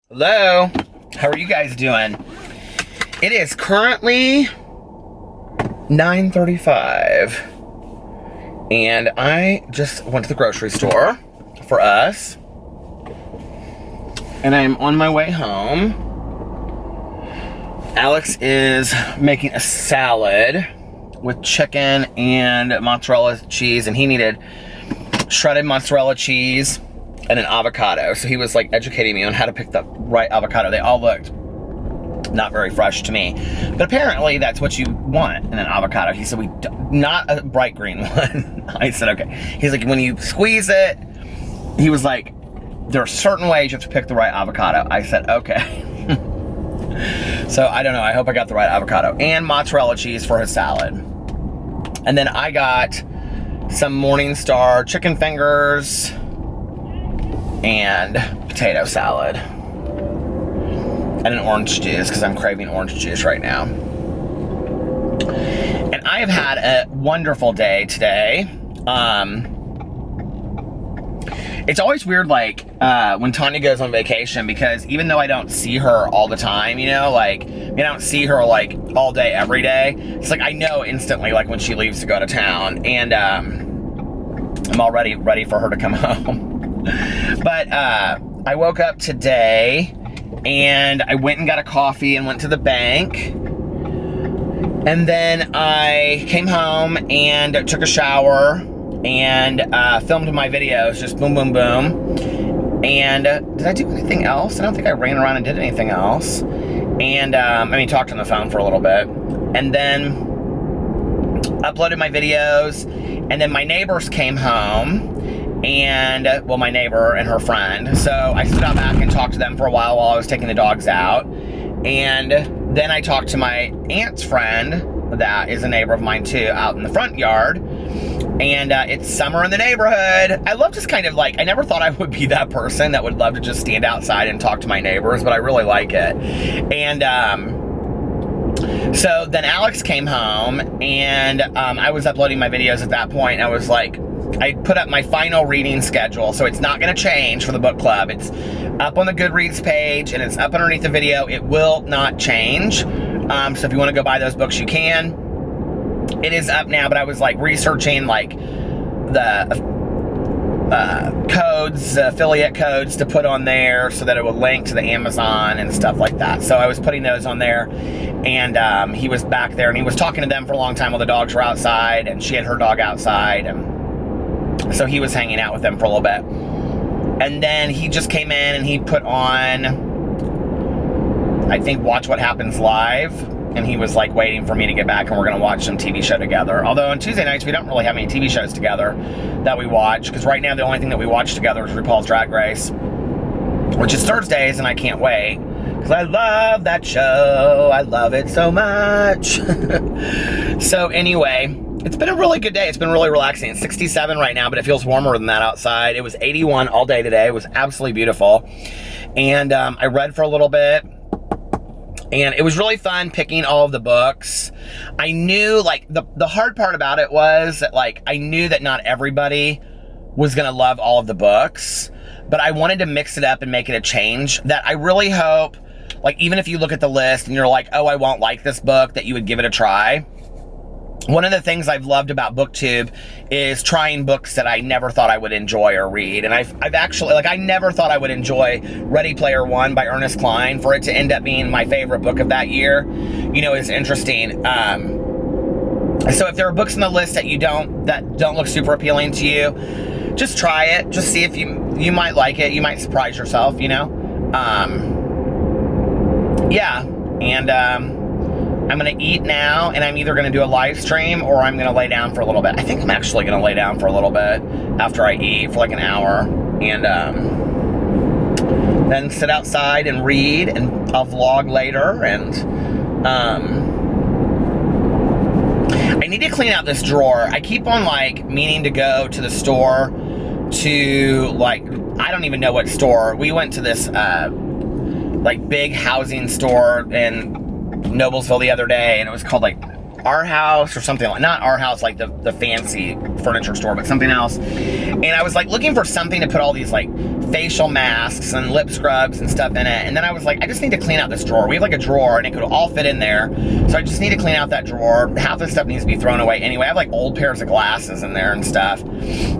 Hello, how are you guys doing? It is currently 9:35 and I just went to the grocery store for us and I'm on my way home. Alex is making a salad with chicken and mozzarella cheese, and he needed shredded mozzarella cheese and an avocado. So he was like educating me on how to pick the right avocado. They all looked not very fresh to me, but apparently that's what you want in an avocado. He said, not a bright green one. I said, okay. He's like, when you squeeze it, he was like, there are certain ways you have to pick the right avocado. I said, okay. So I don't know, I hope I got the right avocado. And mozzarella cheese for his salad. And then I got some Morningstar chicken fingers and potato salad. And an orange juice, because I'm craving orange juice right now. And I have had a wonderful day today. It's always weird, like, when Tanya goes on vacation, because even though I don't see her all the time, you know, like, I don't see her, like, all day, every day, it's like, I know instantly, like, when she leaves to go to town, and, I'm already ready for her to come home. But, I woke up today, and I went and got a coffee and went to the bank, and then I came home and took a shower, and filmed my videos, just boom, boom, boom. And did I do anything else? I don't think I ran around and did anything else. And talked on the phone for a little bit, and then uploaded my videos. And then my neighbors came home, and well, my neighbor and her friend. So I stood out back and talked to them for a while I was taking the dogs out. And then I talked to my aunt's friend, that is a neighbor of mine too, out in the front yard. And it's summer in the neighborhood. I love just kind of like, I never thought I would be that person that would love to just stand outside and talk to my neighbors, but I really like it. And so then Alex came home, and I was uploading my videos at that point. I was like, I put up my final reading schedule, so it's not going to change for the book club. It's up on the Goodreads page, and it's up underneath the video. It will not change. So if you want to go buy those books, you can. It is up now, but I was like researching like the codes, affiliate codes to put on there so that it would link to the Amazon and stuff like that. So I was putting those on there, and he was back there, and he was talking to them for a long time while the dogs were outside, and she had her dog outside, and so he was hanging out with them for a little bit. And then he just came in and he put on, I think, Watch What Happens Live. And he was like waiting for me to get back, and we're gonna watch some TV show together. Although on Tuesday nights, we don't really have any TV shows together that we watch, because right now the only thing that we watch together is RuPaul's Drag Race, which is Thursdays, and I can't wait, because I love that show. I love it so much. So anyway, it's been a really good day. It's been really relaxing. It's 67 right now, but it feels warmer than that outside. It was 81 all day today. It was absolutely beautiful. And I read for a little bit. And it was really fun picking all of the books. I knew, like, the hard part about it was that, like, I knew that not everybody was gonna love all of the books, but I wanted to mix it up and make it a change that I really hope, like, even if you look at the list and you're like, oh, I won't like this book, that you would give it a try. One of the things I've loved about BookTube is trying books that I never thought I would enjoy or read. And I've actually, like, I never thought I would enjoy Ready Player One by Ernest Cline. For it to end up being my favorite book of that year, you know, is interesting. So if there are books on the list that don't look super appealing to you, just try it. Just see if you might like it. You might surprise yourself, you know? Yeah. And, I'm gonna eat now, and I'm either gonna do a live stream or I'm gonna lay down for a little bit. I think I'm actually gonna lay down for a little bit after I eat for like an hour, and then sit outside and read, and I'll vlog later. And I need to clean out this drawer. I keep on like meaning to go to the store to, like, I don't even know what store. We went to this like big housing store in Noblesville the other day, and it was called like Our House or something, like, not Our House like the fancy furniture store, but something else. And I was like looking for something to put all these like facial masks and lip scrubs and stuff in it. And then I was like, I just need to clean out this drawer. We have like a drawer and it could all fit in there. So I just need to clean out that drawer. Half the stuff needs to be thrown away anyway. I have like old pairs of glasses in there and stuff,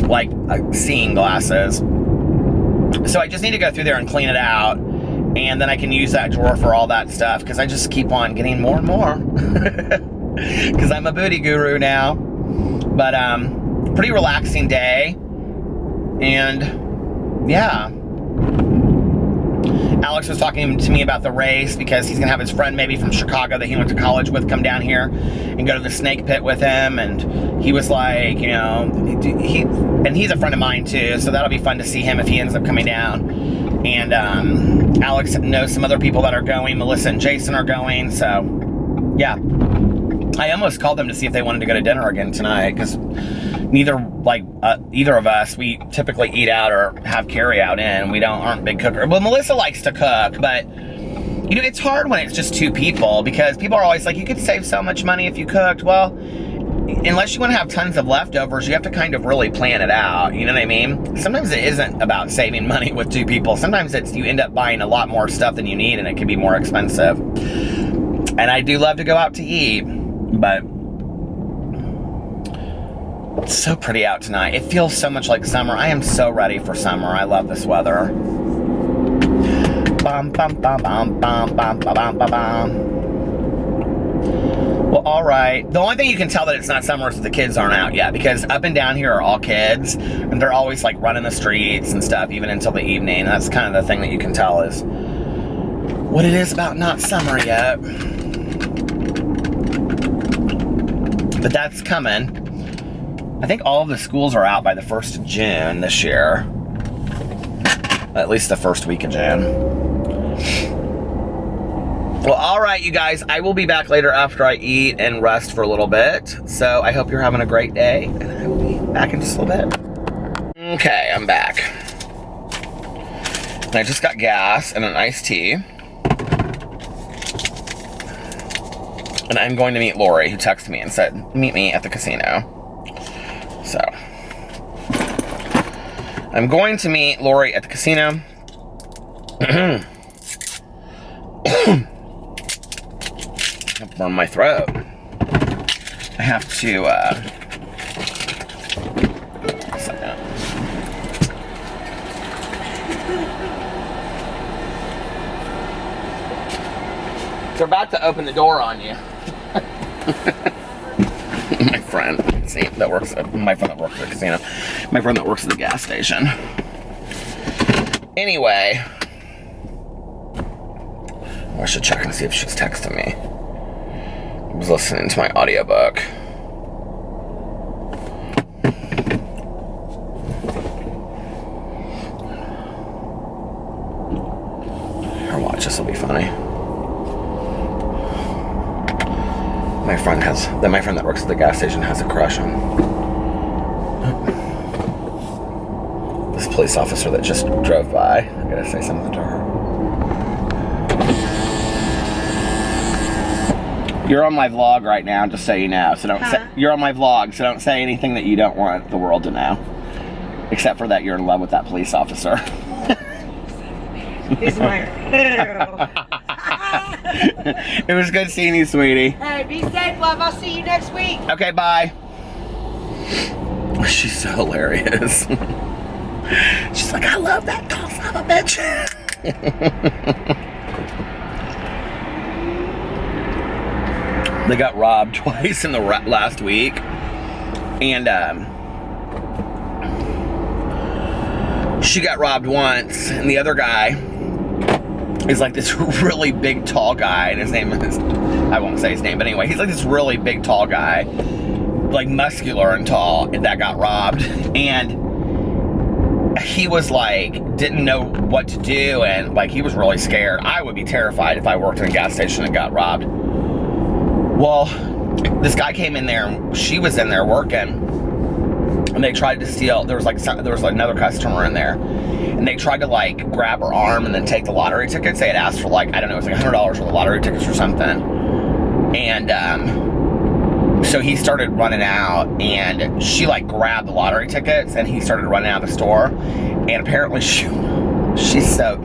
like seeing glasses. So I just need to go through there and clean it out. And then I can use that drawer for all that stuff, because I just keep on getting more and more. Because I'm a booty guru now. But pretty relaxing day. And yeah. Alex was talking to me about the race, because he's gonna have his friend maybe from Chicago that he went to college with come down here and go to the snake pit with him. And he was like, you know, he's a friend of mine too, so that'll be fun to see him if he ends up coming down. And Alex knows some other people that are going. Melissa and Jason are going, so yeah. I almost called them to see if they wanted to go to dinner again tonight, because either of us, we typically eat out or have carry out in. We aren't big cookers. Well, Melissa likes to cook, but you know, it's hard when it's just two people, because people are always like, you could save so much money if you cooked. Well, unless you want to have tons of leftovers, you have to kind of really plan it out. You know what I mean? Sometimes it isn't about saving money with two people. Sometimes it's you end up buying a lot more stuff than you need, and it can be more expensive. And I do love to go out to eat, but it's so pretty out tonight. It feels so much like summer. I am so ready for summer. I love this weather. Bum, bum, bum, bum, bum, bum, bum, bum, bum. Well, all right. The only thing you can tell that it's not summer is that the kids aren't out yet, because up and down here are all kids, and they're always like running the streets and stuff, even until the evening. That's kind of the thing that you can tell is what it is about not summer yet. But that's coming. I think all of the schools are out by the 1st of June this year. At least the first week of June. Well, all right, you guys, I will be back later after I eat and rest for a little bit. So I hope you're having a great day, and I will be back in just a little bit. Okay, I'm back. And I just got gas and an iced tea. And I'm going to meet Lori, who texted me and said, meet me at the casino. So I'm going to meet Lori at the casino. Burn my throat. I have to they're about to open the door on you. My friend that works at the casino. My friend that works at the gas station. Anyway, I should check and see if she's texting me. I was listening to my audiobook. Her watch, this will be funny. My friend that works at the gas station has a crush on this police officer that just drove by. I gotta say something to her. You're on my vlog right now, just so you know. So don't say, you're on my vlog, so don't say anything that you don't want the world to know. Except for that you're in love with that police officer. He's weird. It was good seeing you, sweetie. Hey, be safe, love. I'll see you next week. Okay, bye. She's so hilarious. She's like, I love that tall son of a bitch. They got robbed twice in the last week. And she got robbed once, and the other guy is like this really big, tall guy, and his name is, I won't say his name, but anyway, he's like this really big, tall guy, like muscular and tall, that got robbed. And he was like, didn't know what to do, and like he was really scared. I would be terrified if I worked in a gas station and got robbed. Well, this guy came in there, and she was in there working, and they tried to steal. There was another customer in there, and they tried to like grab her arm and then take the lottery tickets. They had asked for like, I don't know, it was like $100 worth of lottery tickets or something. And so he started running out, and she like grabbed the lottery tickets, and he started running out of the store. And apparently she She's so,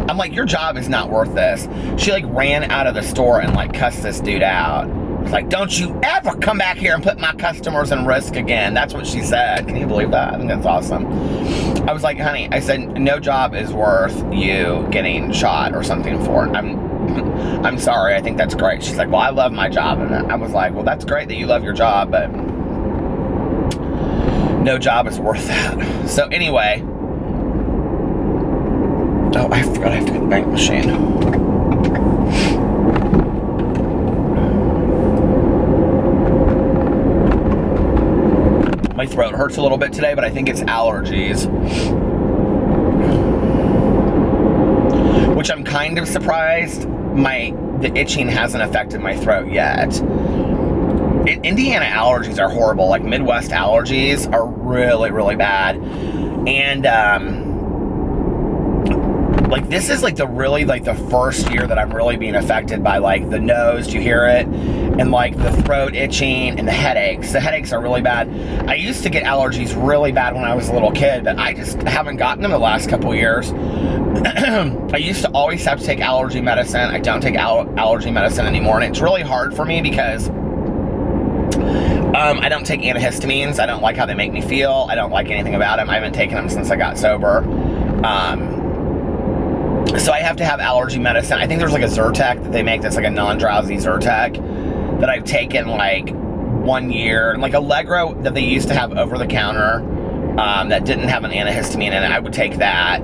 I'm like, your job is not worth this. She like ran out of the store and like cussed this dude out. It's like, don't you ever come back here and put my customers in risk again. That's what she said. Can you believe that? I think that's awesome. I was like, honey, I said, no job is worth you getting shot or something for it. I'm sorry, I think that's great. She's like, well, I love my job. And I was like, well, that's great that you love your job, but no job is worth that. So anyway, oh, I forgot I have to get the bank machine. My throat hurts a little bit today, but I think it's allergies. Which I'm kind of surprised the itching hasn't affected my throat yet. Indiana allergies are horrible. Like Midwest allergies are really, really bad. And like this is like the first year that I'm really being affected by like the nose, do you hear it? And like the throat itching and the headaches. The headaches are really bad. I used to get allergies really bad when I was a little kid, but I just haven't gotten them the last couple of years. I used to always have to take allergy medicine. I don't take allergy medicine anymore, and it's really hard for me because I don't take antihistamines. I don't like how they make me feel. I don't like anything about them. I haven't taken them since I got sober. So I have to have allergy medicine. I think there's like a Zyrtec that they make that's like a non-drowsy Zyrtec that I've taken like 1 year. And like Allegro that they used to have over the counter that didn't have an antihistamine in it. I would take that.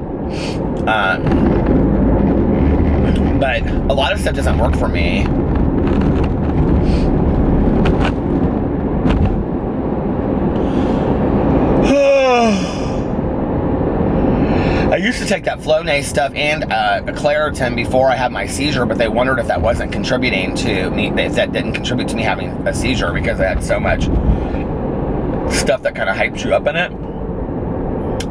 But a lot of stuff doesn't work for me. I used to take that Flonase stuff and a Claritin before I had my seizure, but they wondered if that wasn't contributing to me, if that didn't contribute to me having a seizure because I had so much stuff that kind of hyped you up in it.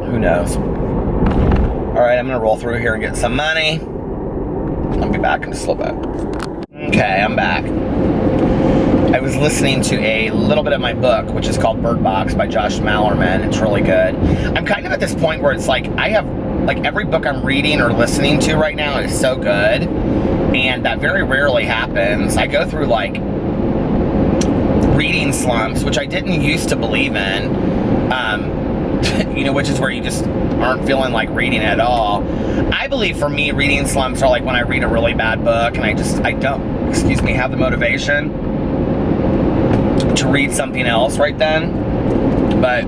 Who knows? All right, I'm gonna roll through here and get some money. I'll be back in just a little bit. Okay, I'm back. I was listening to a little bit of my book, which is called Bird Box by Josh Mallerman. It's really good. I'm kind of at this point where it's like, I have, like every book I'm reading or listening to right now is so good, and that very rarely happens. I go through like reading slumps, which I didn't used to believe in, you know, which is where you just aren't feeling like reading at all. I believe for me, reading slumps are like when I read a really bad book and I don't, have the motivation to read something else right then. But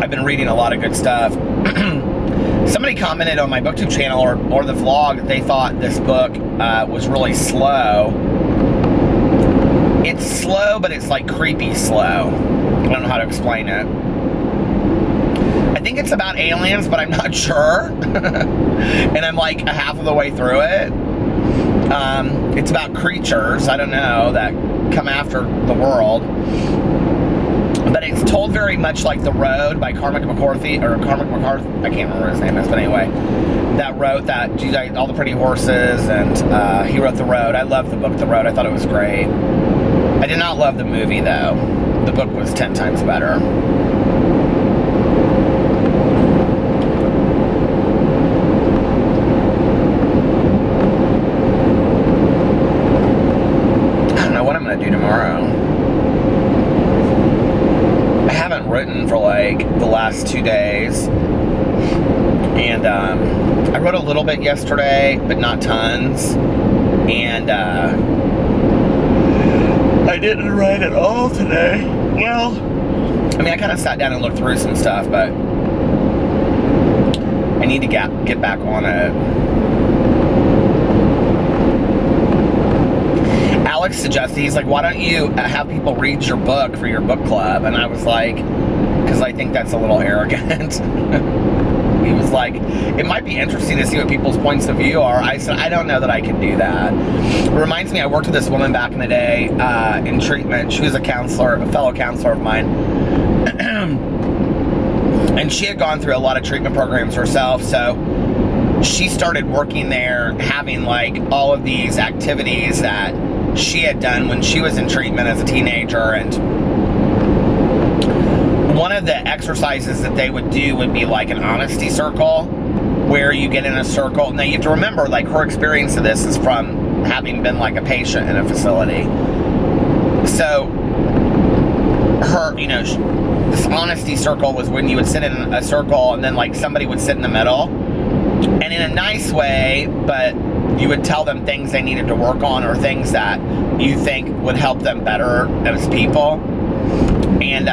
I've been reading a lot of good stuff. Somebody commented on my BookTube channel or the vlog that they thought this book was really slow. It's slow, but it's like creepy slow. I don't know how to explain it. I think it's about aliens, but I'm not sure. And I'm like a half of the way through it. It's about creatures, I don't know, that come after the world. But it's told very much like The Road by Cormac McCarthy, I can't remember what his name is, but anyway. That wrote that, All the Pretty Horses, and he wrote The Road. I love the book The Road, I thought it was great. I did not love the movie though. The book was 10 times better. I don't know what I'm gonna do tomorrow. I haven't written for like the last 2 days. And I wrote a little bit yesterday, but not tons. And I didn't write at all today. Well, I mean, I kind of sat down and looked through some stuff, but I need to get back on it. Alex suggested, he's like, why don't you have people read your book for your book club? And I was like, because I think that's a little arrogant. He was like, it might be interesting to see what people's points of view are. I said, I don't know that I can do that. It reminds me, I worked with this woman back in the day in treatment. She was a fellow counselor of mine. And she had gone through a lot of treatment programs herself. So she started working there, having like all of these activities that she had done when she was in treatment as a teenager. And one of the exercises that they would do would be like an honesty circle, where you get in a circle. Now you have to remember, like, her experience of this is from having been like a patient in a facility. So her, you know, this honesty circle was when you would sit in a circle and then like somebody would sit in the middle, and in a nice way, but you would tell them things they needed to work on or things that you think would help them better as people. And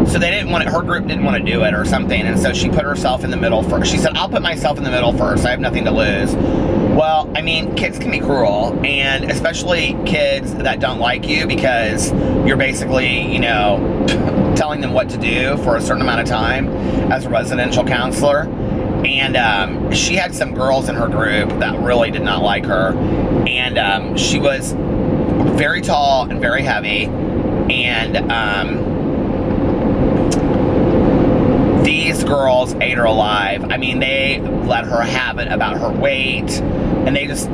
so they didn't want it, her group didn't want to do it or something, and so she put herself in the middle first. She said, I'll put myself in the middle first, I have nothing to lose. Well, I mean, kids can be cruel, and especially kids that don't like you, because you're basically, you know, telling them what to do for a certain amount of time as a residential counselor. And she had some girls in her group that really did not like her, and she was very tall and very heavy, and these girls ate her alive. I mean, they let her have it about her weight, and they just,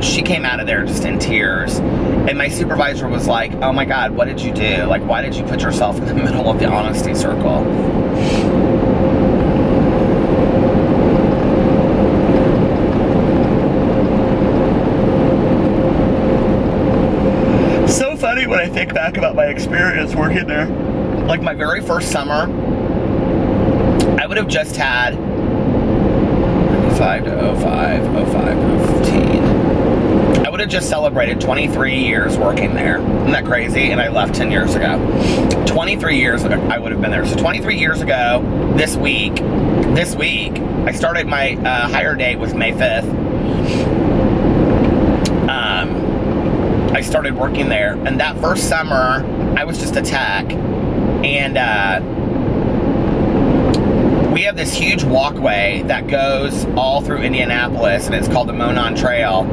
she came out of there just in tears. And my supervisor was like, oh my God, what did you do? Like, why did you put yourself in the middle of the honesty circle? So funny when I think back about my experience working there. Like, my very first summer, I would have just had 05 to 05, 05 to 15. I would have just celebrated 23 years working there. Isn't that crazy? And I left 10 years ago. 23 years I would have been there. So 23 years ago, this week, I started my hire date was May 5th. I started working there. And that first summer, I was just a tech. And we have this huge walkway that goes all through Indianapolis, and it's called the Monn Trail.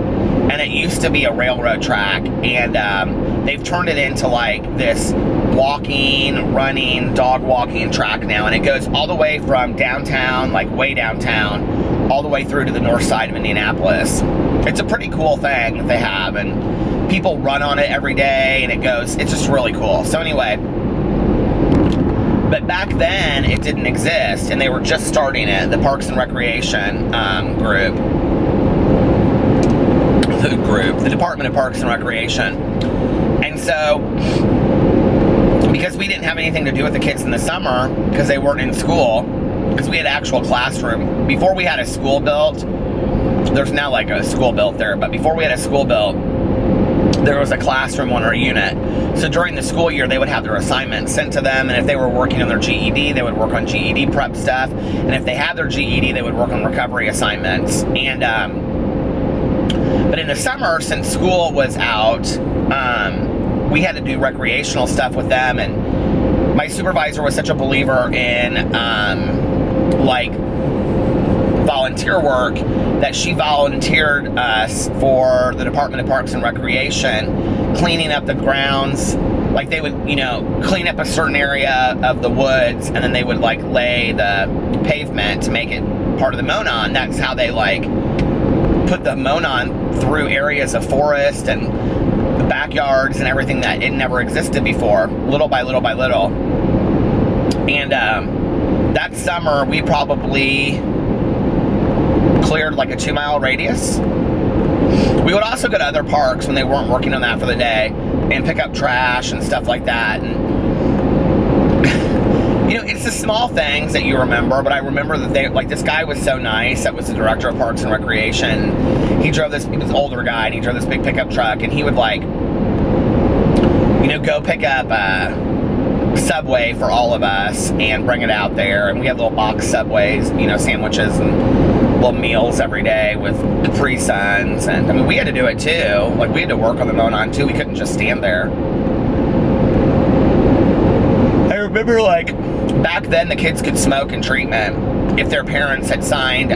And it used to be a railroad track, and they've turned it into like this walking, running, dog walking track now. And it goes all the way from downtown, like way downtown, all the way through to the north side of Indianapolis. It's a pretty cool thing that they have, and people run on it every day, and it's just really cool. So anyway, but back then it didn't exist, and they were just starting it, the Parks and Recreation group. The Department of Parks and Recreation. And so, because we didn't have anything to do with the kids in the summer, because they weren't in school, because we had actual classroom. Before we had a school built, there's now like a school built there, but before we had a school built, there was a classroom on our unit. So during the school year, they would have their assignments sent to them, and if they were working on their GED, they would work on GED prep stuff, and if they had their GED, they would work on recovery assignments. And but in the summer, since school was out, we had to do recreational stuff with them, and my supervisor was such a believer in like volunteer work that she volunteered us for the Department of Parks and Recreation, cleaning up the grounds. Like, they would, you know, clean up a certain area of the woods, and then they would like lay the pavement to make it part of the Monn. That's how they like put the Monn through areas of forest and the backyards and everything that it never existed before, little by little by little. And that summer, we probably cleared like a 2-mile radius. We would also go to other parks when they weren't working on that for the day and pick up trash and stuff like that. And you know, it's the small things that you remember, but I remember that they, like, this guy was so nice that was the director of Parks and Recreation. He drove this, he was an older guy, and he drove this big pickup truck, and he would, like, you know, go pick up Subway for all of us and bring it out there. And we had little box Subways, you know, sandwiches and little meals every day with Capri Suns. And I mean, we had to do it too. Like, we had to work on the Monn too. We couldn't just stand there. I remember, like, back then the kids could smoke in treatment if their parents had signed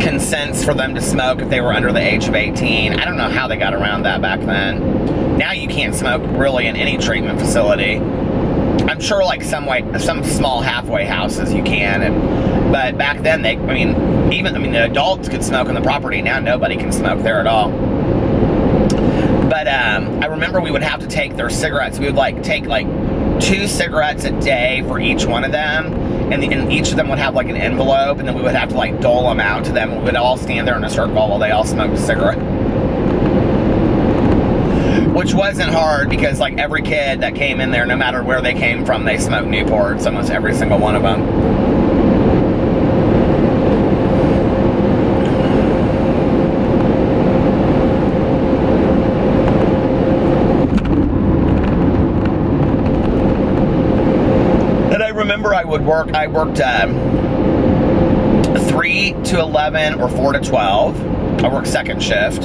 consents for them to smoke if they were under the age of 18. I don't know how they got around that back then. Now you can't smoke really in any treatment facility. I'm sure, like, some small halfway houses you can, but back then the adults could smoke on the property. Now nobody can smoke there at all. But I remember we would have to take their cigarettes. We would like take like 2 cigarettes a day for each one of them, and each of them would have like an envelope, and then we would have to like dole them out to them. We would all stand there in a circle while they all smoked a cigarette. Which wasn't hard, because like every kid that came in there, no matter where they came from, they smoked Newports, almost every single one of them. And I remember I worked 3 to 11 or 4 to 12. I worked second shift.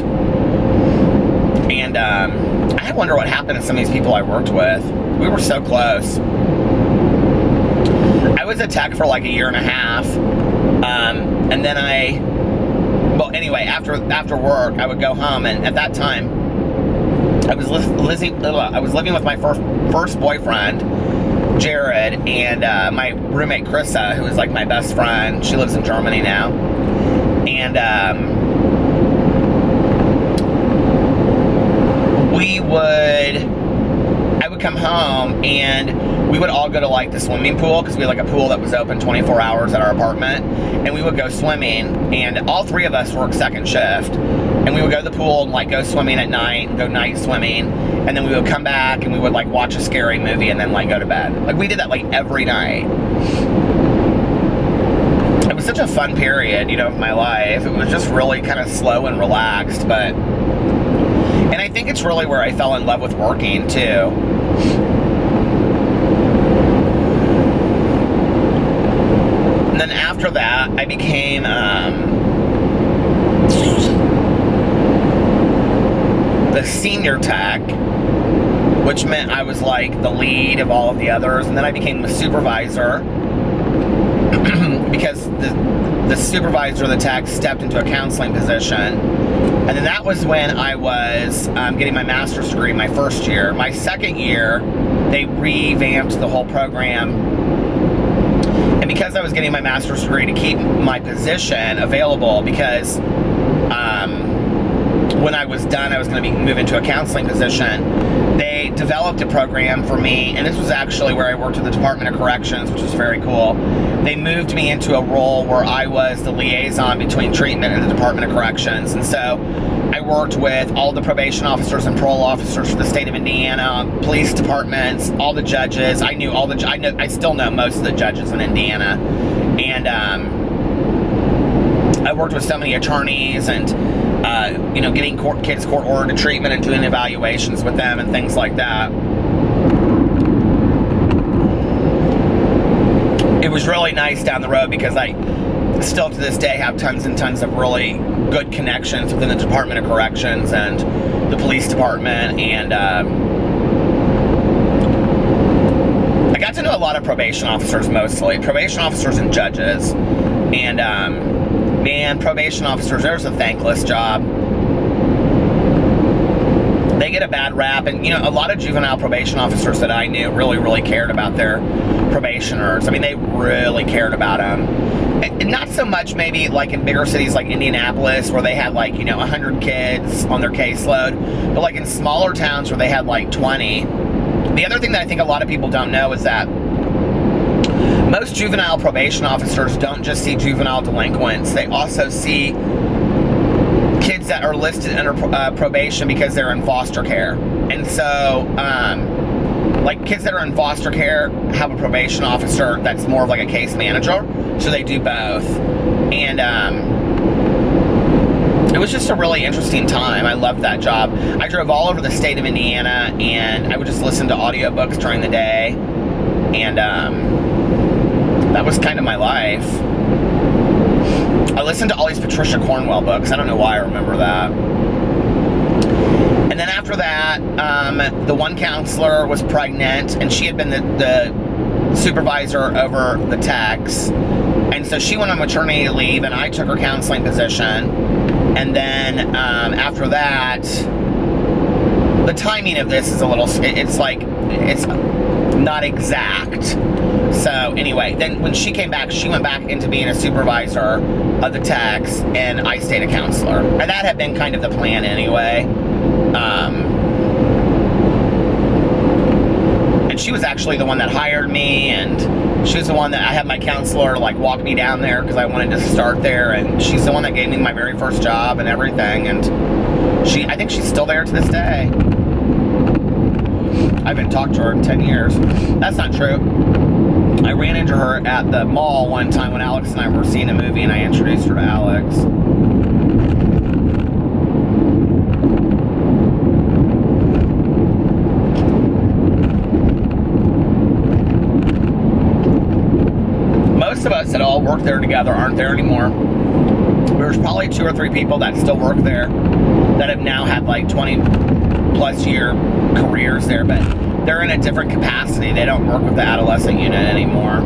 And I wonder what happened to some of these people I worked with. We were so close. I was a tech for like a year and a half. And then well, anyway, after work, I would go home. And at that time, I was living with my first boyfriend, Jared, and my roommate, Krissa, who is like my best friend. She lives in Germany now. And I would come home, and we would all go to like the swimming pool, because we had like a pool that was open 24 hours at our apartment, and we would go swimming, and all 3 of us worked second shift, and we would go to the pool and like go swimming at night, and go night swimming, and then we would come back and we would like watch a scary movie and then like go to bed. Like we did that like every night. It was such a fun period, you know, of my life. It was just really kind of slow and relaxed, but and I think it's really where I fell in love with working, too. And then after that, I became the senior tech, which meant I was like the lead of all of the others. And then I became the supervisor, because the supervisor of the tech stepped into a counseling position. And then that was when I was getting my master's degree my first year. My second year, they revamped the whole program. And because I was getting my master's degree, to keep my position available, because when I was done, I was going to move into a counseling position, they developed a program for me, and this was actually where I worked with the Department of Corrections, which was very cool. They moved me into a role where I was the liaison between treatment and the Department of Corrections. And so I worked with all the probation officers and parole officers for the state of Indiana, police departments, all the judges. I still know most of the judges in Indiana. And I worked with so many attorneys, and you know, getting kids court ordered to treatment and doing evaluations with them and things like that. It was really nice down the road, because I still to this day have tons and tons of really good connections within the Department of Corrections and the police department. And I got to know a lot of probation officers, mostly probation officers and judges. And man, probation officers, there's a thankless job. They get a bad rap, and you know, a lot of juvenile probation officers that I knew really cared about their probationers. I mean, they really cared about them. And not so much maybe like in bigger cities like Indianapolis, where they had like, you know, 100 kids on their caseload, but like in smaller towns where they had like 20. The other thing that I think a lot of people don't know is that most juvenile probation officers don't just see juvenile delinquents. They also see kids that are listed under probation because they're in foster care. And so, like kids that are in foster care have a probation officer that's more of like a case manager. So they do both. And it was just a really interesting time. I loved that job. I drove all over the state of Indiana, and I would just listen to audiobooks during the day. And that was kind of my life. I listened to all these Patricia Cornwell books. I don't know why I remember that. And then after that, the one counselor was pregnant, and she had been the supervisor over the techs. And so she went on maternity leave, and I took her counseling position. And then after that, the timing of this is a little, it's not exact. So anyway, then when she came back, she went back into being a supervisor of the techs, and I stayed a counselor. And that had been kind of the plan anyway. And she was actually the one that hired me, and she was the one that I had my counselor like walk me down there because I wanted to start there, and she's the one that gave me my very first job and everything, and I think she's still there to this day. I haven't talked to her in 10 years. That's not true. I ran into her at the mall one time when Alex and I were seeing a movie, and I introduced her to Alex. Most of us that all work there together aren't there anymore. There's probably 2 or 3 people that still work there that have now had like 20 plus year careers there, but they're in a different capacity. They don't work with the adolescent unit anymore.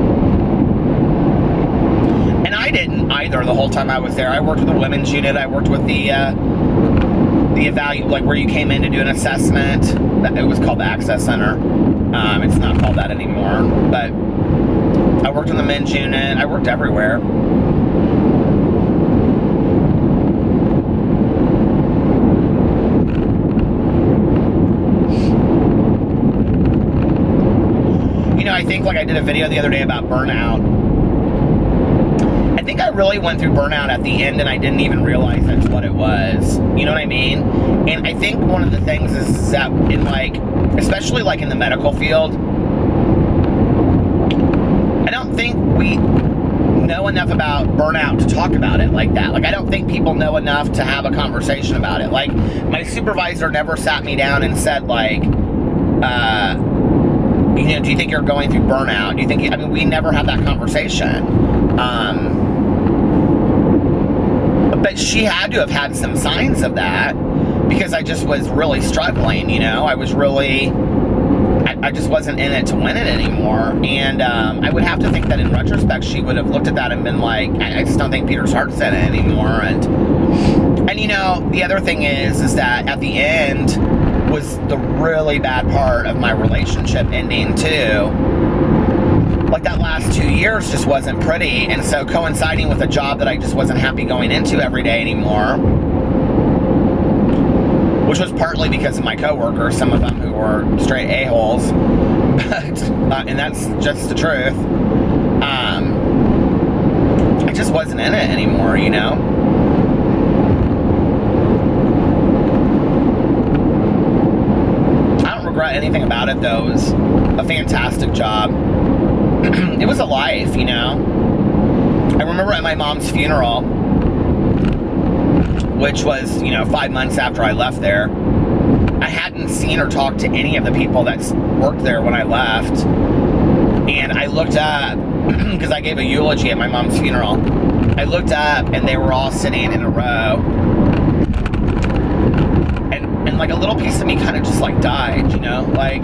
And I didn't either the whole time I was there. I worked with the women's unit. I worked with the like where you came in to do an assessment. It was called the Access Center. It's not called that anymore, but I worked in the men's unit. I worked everywhere. I think like I did a video the other day about burnout. I think I really went through burnout at the end, and I didn't even realize that's what it was. You know what I mean? And I think one of the things is that in like, especially like in the medical field, I don't think we know enough about burnout to talk about it like that. Like, I don't think people know enough to have a conversation about it. Like, my supervisor never sat me down and said like, do you think you're going through burnout? Do you think, we never had that conversation. But she had to have had some signs of that, because I just was really struggling, I was really, I just wasn't in it to win it anymore. And I would have to think that in retrospect, she would have looked at that and been like, I just don't think Peter's heart's in it anymore. And the other thing is that at the end, was the really bad part of my relationship ending too. Like that last 2 years just wasn't pretty, and so coinciding with a job that I just wasn't happy going into every day anymore, which was partly because of my coworkers, some of them who were straight a-holes, but and that's just the truth. I just wasn't in it anymore, anything about it though. It was a fantastic job. It was a life, I remember at my mom's funeral, which was 5 months after I left there, I hadn't seen or talked to any of the people that worked there when I left, and I looked up because I gave a eulogy at my mom's funeral. I looked up and they were all sitting in a row, and like a little piece of me kind of just like died, like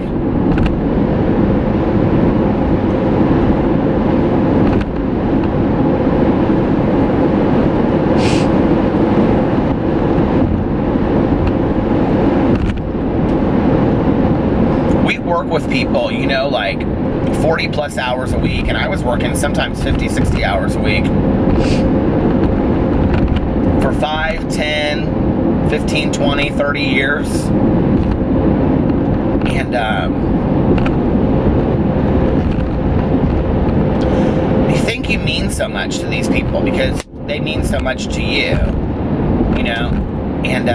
we work with people, like 40 plus hours a week, and I was working sometimes 50, 60 hours a week for 5, 10, 15, 20, 30 years. And you think you mean so much to these people because they mean so much to you, and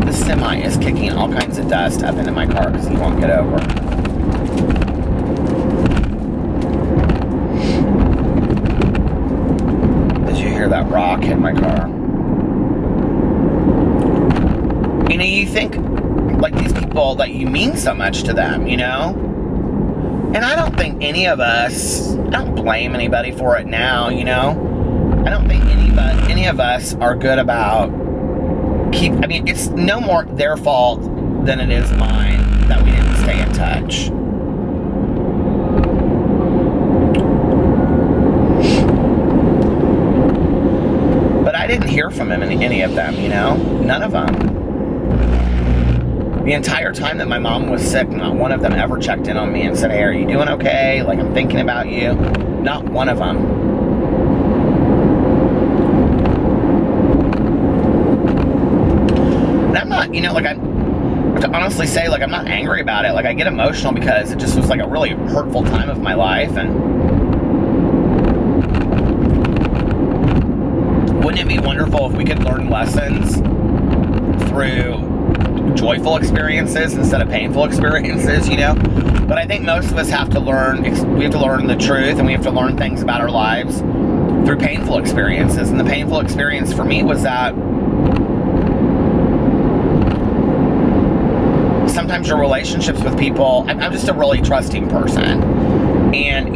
the semi is kicking all kinds of dust up into my car because he won't get over. That rock hit my car. You think like these people that you mean so much to them, and I don't think any of us, I don't blame anybody for it now, I don't think any of us are good about it's no more their fault than it is mine that we didn't stay in touch. I didn't hear from him, any of them, none of them. The entire time that my mom was sick, not one of them ever checked in on me and said, hey, are you doing okay? Like, I'm thinking about you. Not one of them. And I'm not, like, I have to honestly say, like, I'm not angry about it. Like, I get emotional because it just was, like, a really hurtful time of my life. And wouldn't it be wonderful if we could learn lessons through joyful experiences instead of painful experiences, But I think most of us have to learn, we have to learn the truth, and we have to learn things about our lives through painful experiences. And the painful experience for me was that sometimes your relationships with people, I'm just a really trusting person. And,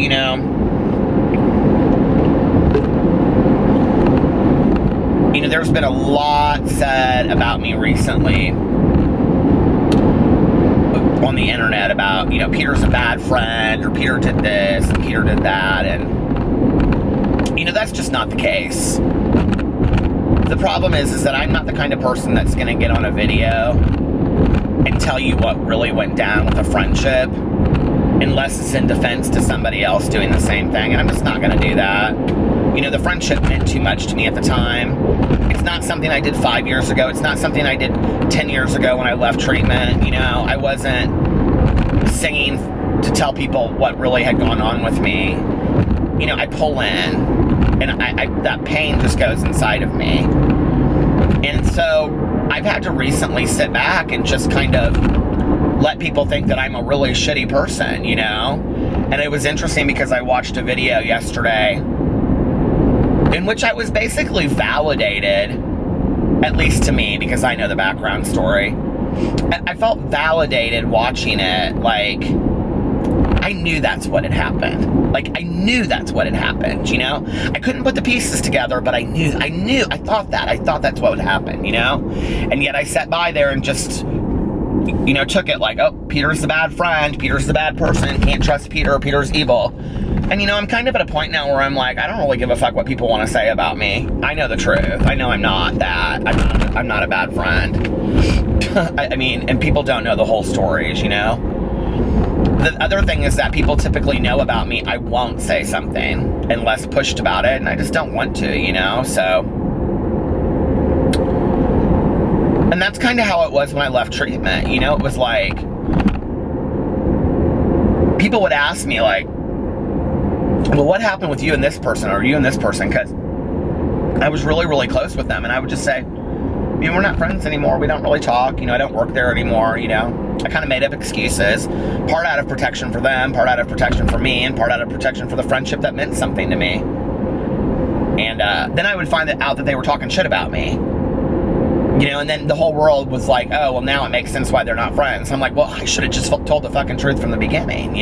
there's been a lot said about me recently on the internet about, Peter's a bad friend, or Peter did this, and Peter did that, and, that's just not the case. The problem is that I'm not the kind of person that's going to get on a video and tell you what really went down with a friendship, unless it's in defense to somebody else doing the same thing, and I'm just not going to do that. The friendship meant too much to me at the time. It's not something I did 5 years ago. It's not something I did 10 years ago when I left treatment. I wasn't singing to tell people what really had gone on with me. I pull in, and I that pain just goes inside of me. And so I've had to recently sit back and just kind of let people think that I'm a really shitty person, And it was interesting because I watched a video yesterday in which I was basically validated, at least to me, because I know the background story. I felt validated watching it, like, I knew that's what had happened. Like, I knew that's what had happened, I couldn't put the pieces together, but I thought that's what would happen, And yet I sat by there and just, took it like, oh, Peter's the bad friend, Peter's the bad person, can't trust Peter, Peter's evil. And I'm kind of at a point now where I'm like, I don't really give a fuck what people want to say about me. I know the truth. I know I'm not that. I'm not a bad friend. And people don't know the whole stories, The other thing is that people typically know about me. I won't say something unless pushed about it, and I just don't want to, so. And that's kind of how it was when I left treatment. It was like, people would ask me, like, well, what happened with you and this person, or you and this person? Because I was really, really close with them, and I would just say, we're not friends anymore. We don't really talk. I don't work there anymore. I kind of made up excuses, part out of protection for them, part out of protection for me, and part out of protection for the friendship that meant something to me. And then I would find out that they were talking shit about me. And then the whole world was like, oh, well, now it makes sense why they're not friends. I'm like, well, I should have just told the fucking truth from the beginning,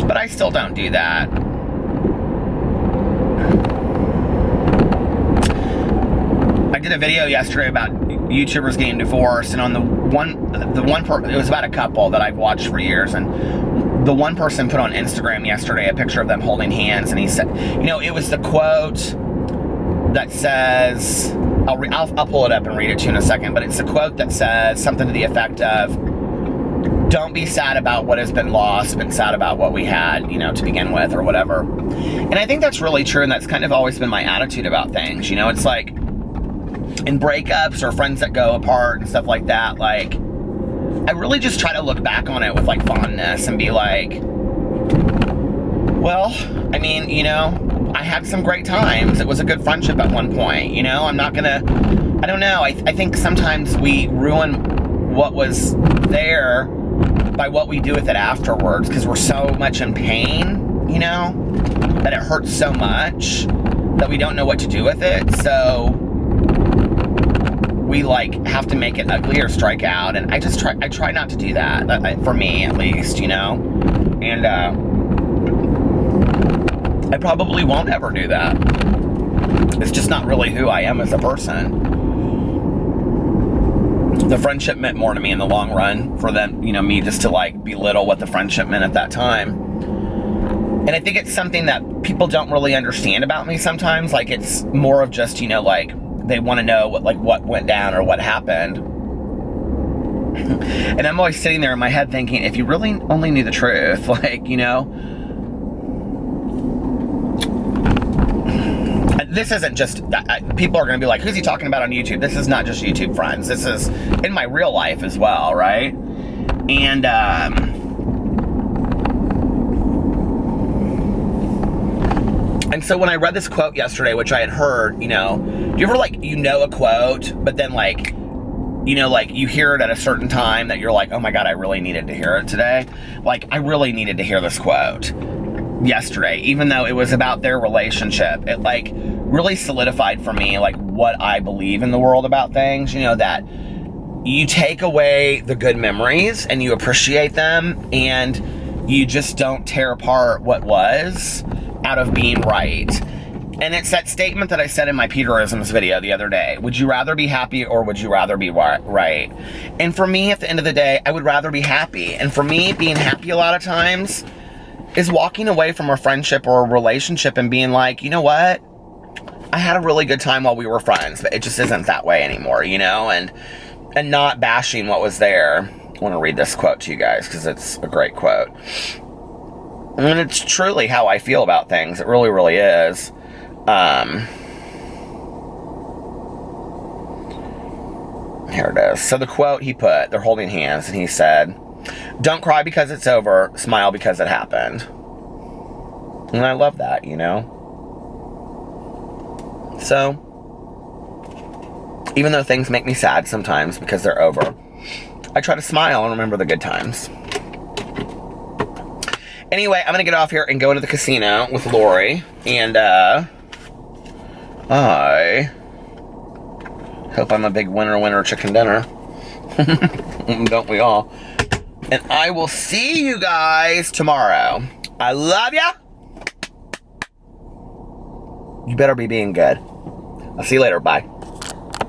But I still don't do that. I did a video yesterday about YouTubers getting divorced, and on the one it was about a couple that I've watched for years, and the one person put on Instagram yesterday a picture of them holding hands, and he said, it was the quote that says, I'll pull it up and read it to you in a second, but it's a quote that says something to the effect of, don't be sad about what has been lost, but sad about what we had, to begin with, or whatever. And I think that's really true, and that's kind of always been my attitude about things, It's like, in breakups or friends that go apart and stuff like that, like, I really just try to look back on it with, like, fondness and be like, well, I had some great times. It was a good friendship at one point, I'm not gonna, I don't know, I think sometimes we ruin what was there by what we do with it afterwards, because we're so much in pain, that it hurts so much that we don't know what to do with it, so we, like, have to make it ugly or strike out, and I try not to do that, for me at least, and I probably won't ever do that. It's just not really who I am as a person. The friendship meant more to me in the long run for them, me just to, like, belittle what the friendship meant at that time. And I think it's something that people don't really understand about me sometimes. Like, it's more of just, like, they want to know what went down or what happened. And I'm always sitting there in my head thinking, if you really only knew the truth, like, you know, this isn't just, people are going to be like, who's he talking about on YouTube? This is not just YouTube, friends. This is in my real life as well, right? And, so when I read this quote yesterday, which I had heard, you know, do you ever like, you know, a quote, but then like, you know, like you hear it at a certain time that you're like, oh my God, I really needed to hear it today. Like, I really needed to hear this quote yesterday, even though it was about their relationship. It like really solidified for me, like what I believe in the world about things, you know, that you take away the good memories and you appreciate them and you just don't tear apart what was out of being right. And it's that statement that I said in my Peterisms video the other day. Would you rather be happy or would you rather be right? And for me, at the end of the day, I would rather be happy. And for me, being happy a lot of times is walking away from a friendship or a relationship and being like, you know what? I had a really good time while we were friends, but it just isn't that way anymore, you know? And not bashing what was there. I want to read this quote to you guys because it's a great quote. And it's truly how I feel about things. It really, really is. Here it is. So the quote he put, they're holding hands, and he said, "Don't cry because it's over, smile because it happened." And I love that, you know? So, even though things make me sad sometimes because they're over, I try to smile and remember the good times. Anyway, I'm going to get off here and go into the casino with Lori, and I hope I'm a big winner chicken dinner. Don't we all? And I will see you guys tomorrow. I love ya. You better be being good. I'll see you later. Bye.